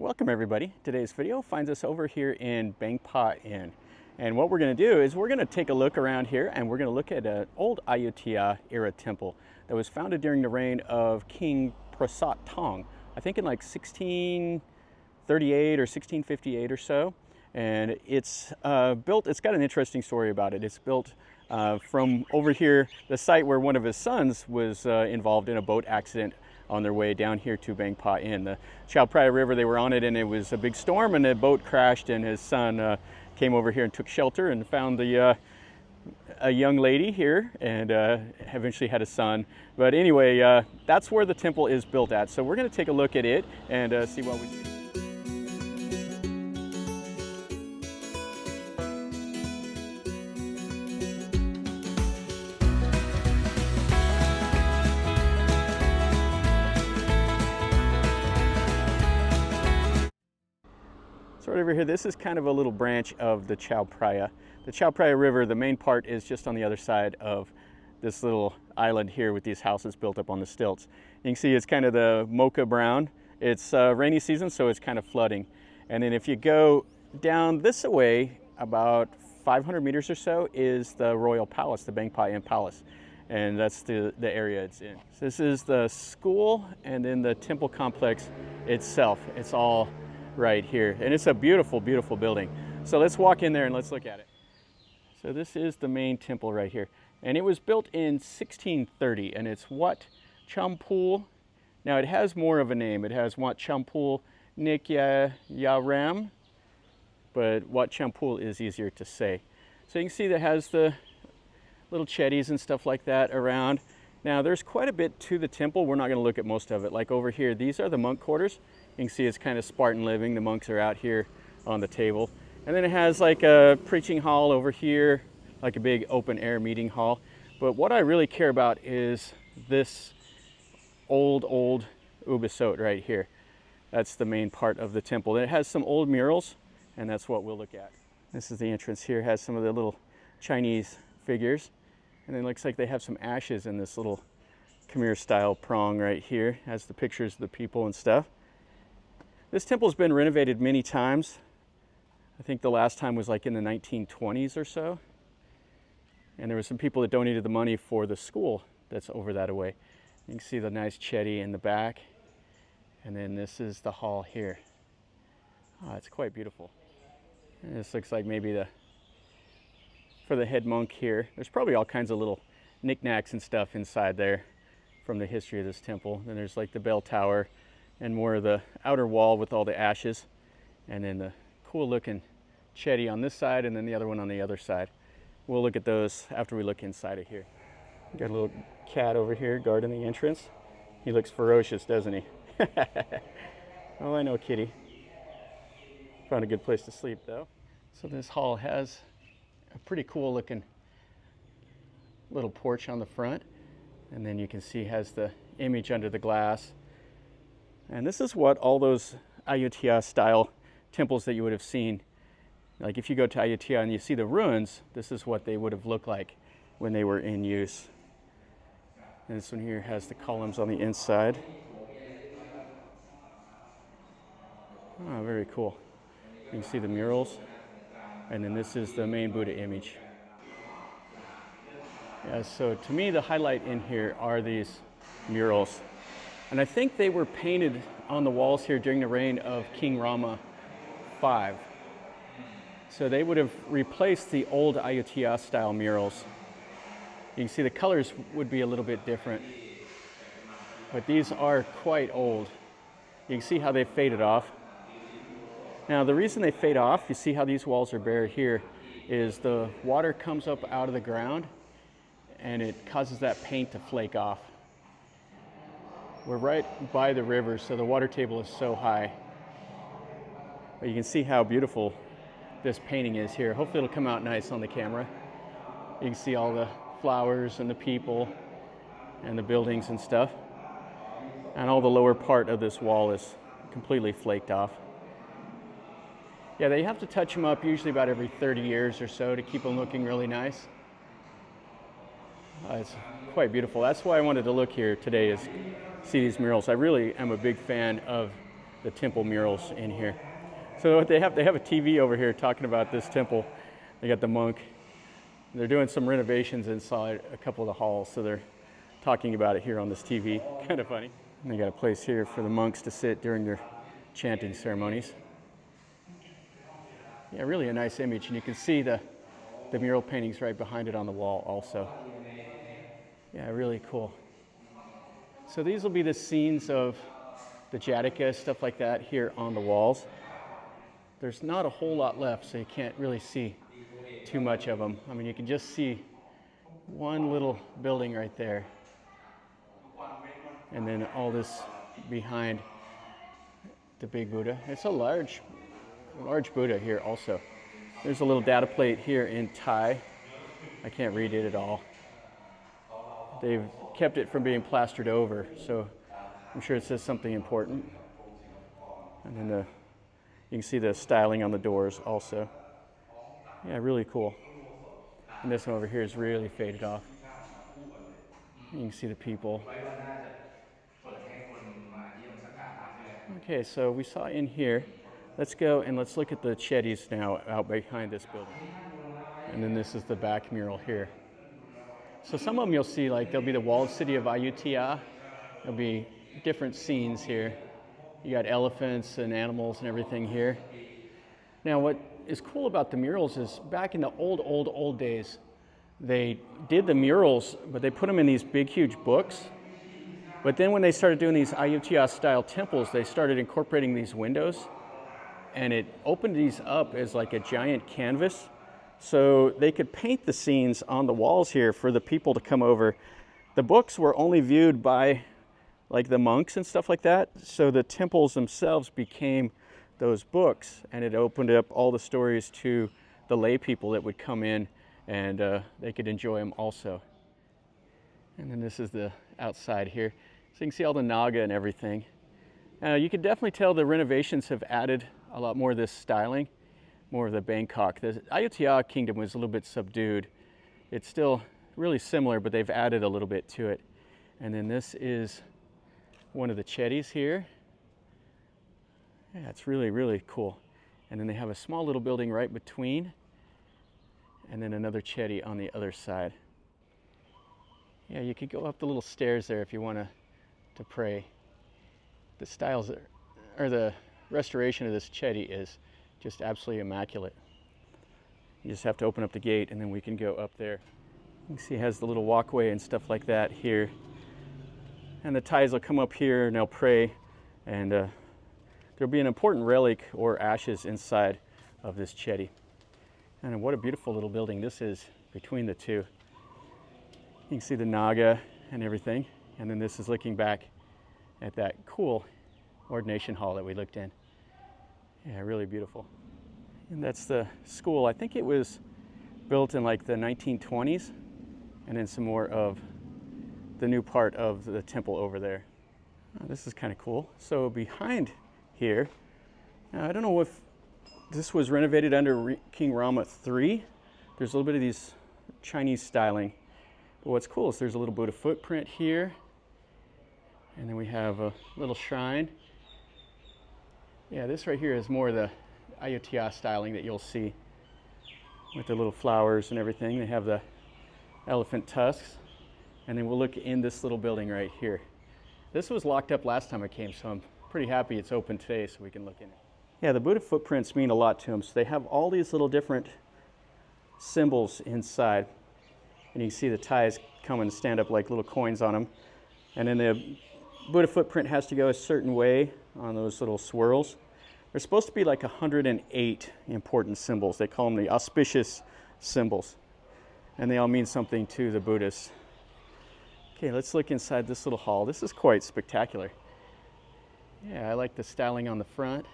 Welcome everybody. Today's video finds us over here in Bang Pa Inn. And what we're going to do is we're going to take a look around here and we're going to look at an old Ayutthaya Era temple that was founded during the reign of King Prasat Thong, I think in like 1638 or 1658 or so. And it's built, it's got an interesting story about it. It's built from over here, the site where one of his sons was involved in a boat accident on their way down here to Bang Pa Inn. The Chao Praya River, they were on it and it was a big storm and the boat crashed and his son came over here and took shelter and found a young lady here and eventually had a son. But anyway, that's where the temple is built at. So we're going to take a look at it and see what we see. So right over here, this is kind of a little branch of the Chao Praya. The Chao Praya River, the main part is just on the other side of this little island here with these houses built up on the stilts. You can see it's kind of the mocha brown. It's rainy season, so it's kind of flooding. And then if you go down this way, about 500 meters or so, is the Royal Palace, the Bang Pa Inn Palace. And that's the area it's in. So this is the school and then the temple complex itself. It's all right here, and it's a beautiful, beautiful building. So let's walk in there and let's look at it. So this is the main temple right here, and it was built in 1630, and it's Wat Chumphon. Now it has more of a name. It has Wat Chumphon Nikayaram, but Wat Chumphon is easier to say. So you can see that it has the little chetties and stuff like that around. Now there's quite a bit to the temple. We're not going to look at most of it. Like over here, these are the monk quarters. You can see it's kind of Spartan living. The monks are out here on the table. And then it has like a preaching hall over here, like a big open air meeting hall. But what I really care about is this old ubisot right here. That's the main part of the temple. And it has some old murals, and that's what we'll look at. This is the entrance here. It has some of the little Chinese figures. And then it looks like they have some ashes in this little Khmer style prong right here. It has the pictures of the people and stuff. This temple's been renovated many times. I think the last time was like in the 1920s or so. And there were some people that donated the money for the school that's over that way. You can see the nice chetty in the back. And then this is the hall here. Oh, it's quite beautiful. And this looks like maybe for the head monk here. There's probably all kinds of little knickknacks and stuff inside there from the history of this temple. Then there's like the bell tower and more of the outer wall with all the ashes, and then the cool looking chetty on this side and then the other one on the other side. We'll look at those after we look inside of here. Got a little cat over here guarding the entrance. He looks ferocious, doesn't he? Oh, I know, kitty. Found a good place to sleep though. So this hall has a pretty cool looking little porch on the front, and then you can see it has the image under the glass. And this is what all those Ayutthaya style temples that you would have seen, like if you go to Ayutthaya and you see the ruins, this is what they would have looked like when they were in use. And this one here has the columns on the inside. Oh, very cool. You can see the murals. And then this is the main Buddha image. Yeah, so to me the highlight in here are these murals. And I think they were painted on the walls here during the reign of King Rama V. So they would have replaced the old Ayutthaya style murals. You can see the colors would be a little bit different, but these are quite old. You can see how they faded off. Now the reason they fade off, you see how these walls are bare here, is the water comes up out of the ground and it causes that paint to flake off. We're right by the river, so the water table is so high. But you can see how beautiful this painting is here. Hopefully it'll come out nice on the camera. You can see all the flowers and the people and the buildings and stuff. And all the lower part of this wall is completely flaked off. Yeah, they have to touch them up usually about every 30 years or so to keep them looking really nice. It's quite beautiful. That's why I wanted to look here today, is see these murals. I really am a big fan of the temple murals in here. So they have a TV over here talking about this temple. They got the monk. They're doing some renovations inside a couple of the halls, so they're talking about it here on this TV. Kind of funny. And they got a place here for the monks to sit during their chanting ceremonies. Yeah, really a nice image, and you can see the mural paintings right behind it on the wall also. Yeah, really cool. So these will be the scenes of the Jataka, stuff like that here on the walls. There's not a whole lot left, so you can't really see too much of them. I mean, you can just see one little building right there. And then all this behind the big Buddha. It's a large Buddha here also. There's a little data plate here in Thai. I can't read it at all. They've kept it from being plastered over, so I'm sure it says something important. And then you can see the styling on the doors also. Yeah, really cool. And this one over here is really faded off. You can see the people. Okay, so we saw in here. Let's go and let's look at the chetties now out behind this building. And then this is the back mural here. So some of them you'll see, like there'll be the walled city of Ayutthaya. There'll be different scenes here. You got elephants and animals and everything here. Now what is cool about the murals is back in the old days, they did the murals, but they put them in these big, huge books. But then when they started doing these Ayutthaya style temples, they started incorporating these windows, and it opened these up as like a giant canvas. So they could paint the scenes on the walls here for the people to come over. The books were only viewed by like the monks and stuff like that. So the temples themselves became those books, and it opened up all the stories to the lay people that would come in, and they could enjoy them also. And then this is the outside here. So you can see all the naga and everything. You can definitely tell the renovations have added a lot more of this styling, more of the Bangkok. The Ayutthaya kingdom was a little bit subdued. It's still really similar, but they've added a little bit to it. And then this is one of the chetties here. Yeah, it's really, really cool. And then they have a small little building right between, and then another chetty on the other side. Yeah, you could go up the little stairs there if you want to pray. The styles or the restoration of this chetty is just absolutely immaculate. You just have to open up the gate and then we can go up there. You can see it has the little walkway and stuff like that here. And the Thais will come up here and they'll pray, and there'll be an important relic or ashes inside of this chetty. And what a beautiful little building this is between the two. You can see the naga and everything. And then this is looking back at that cool ordination hall that we looked in. Yeah, really beautiful. And that's the school. I think it was built in like the 1920s, and then some more of the new part of the temple over there. This is kind of cool. So behind here, I don't know if this was renovated under King Rama III. There's a little bit of these Chinese styling. But what's cool is there's a little Buddha footprint here. And then we have a little shrine. Yeah, this right here is more of the Ayutthaya styling that you'll see with the little flowers and everything. They have the elephant tusks. And then we'll look in this little building right here. This was locked up last time I came, so I'm pretty happy it's open today so we can look in it. Yeah, the Buddha footprints mean a lot to them. So they have all these little different symbols inside. And you can see the Thais come and stand up like little coins on them. And then the Buddha footprint has to go a certain way on those little swirls. There's supposed to be like 108 important symbols. They call them the auspicious symbols. And they all mean something to the Buddhists. Okay, let's look inside this little hall. This is quite spectacular. Yeah, I like the styling on the front.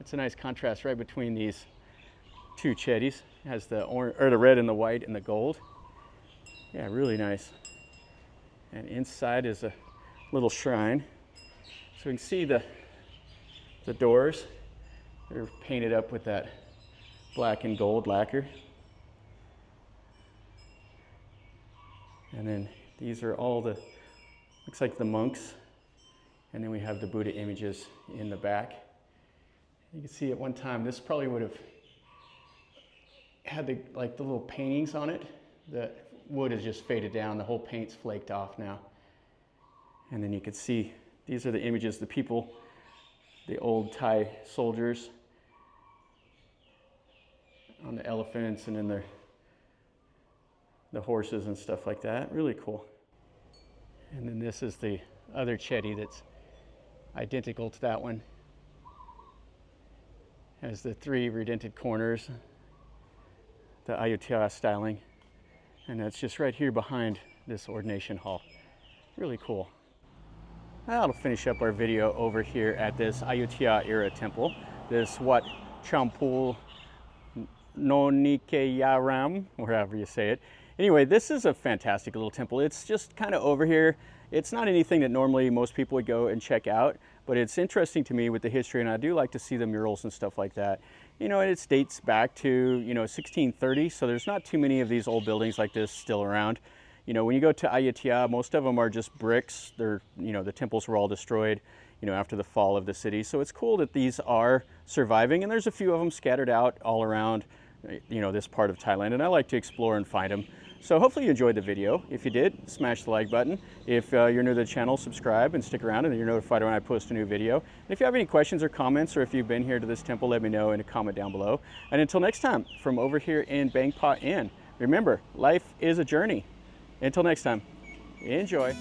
It's a nice contrast right between these two chetties. It has the red and the white and the gold. Yeah, really nice. And inside is a little shrine. So you can see the doors. They're painted up with that black and gold lacquer. And then these are all the, looks like the monks And then we have the Buddha images in the back. You can see at one time, this probably would have had the little paintings on it. The wood has just faded down. The whole paint's flaked off now. And then you can see, these are the images, the people, the old Thai soldiers on the elephants and then the horses and stuff like that. Really cool. And then this is the other chetty that's identical to that one. Has the 3 redented corners, the Ayutthaya styling. And that's just right here behind this ordination hall. Really cool. That'll finish up our video over here at this Ayutthaya Era temple, this Wat Chumphon Nikayaram, or however you say it. Anyway, this is a fantastic little temple. It's just kind of over here. It's not anything that normally most people would go and check out, but it's interesting to me with the history, and I do like to see the murals and stuff like that. You know, and it dates back to, 1630, so there's not too many of these old buildings like this still around. You know, when you go to Ayutthaya, most of them are just bricks. They're, the temples were all destroyed, after the fall of the city. So it's cool that these are surviving, and there's a few of them scattered out all around, this part of Thailand, and I like to explore and find them. So hopefully you enjoyed the video. If you did, smash the like button. If you're new to the channel, subscribe and stick around, and you're notified when I post a new video. And if you have any questions or comments, or if you've been here to this temple, let me know in a comment down below. And until next time, from over here in Bangpa Inn, remember, life is a journey. Until next time, enjoy.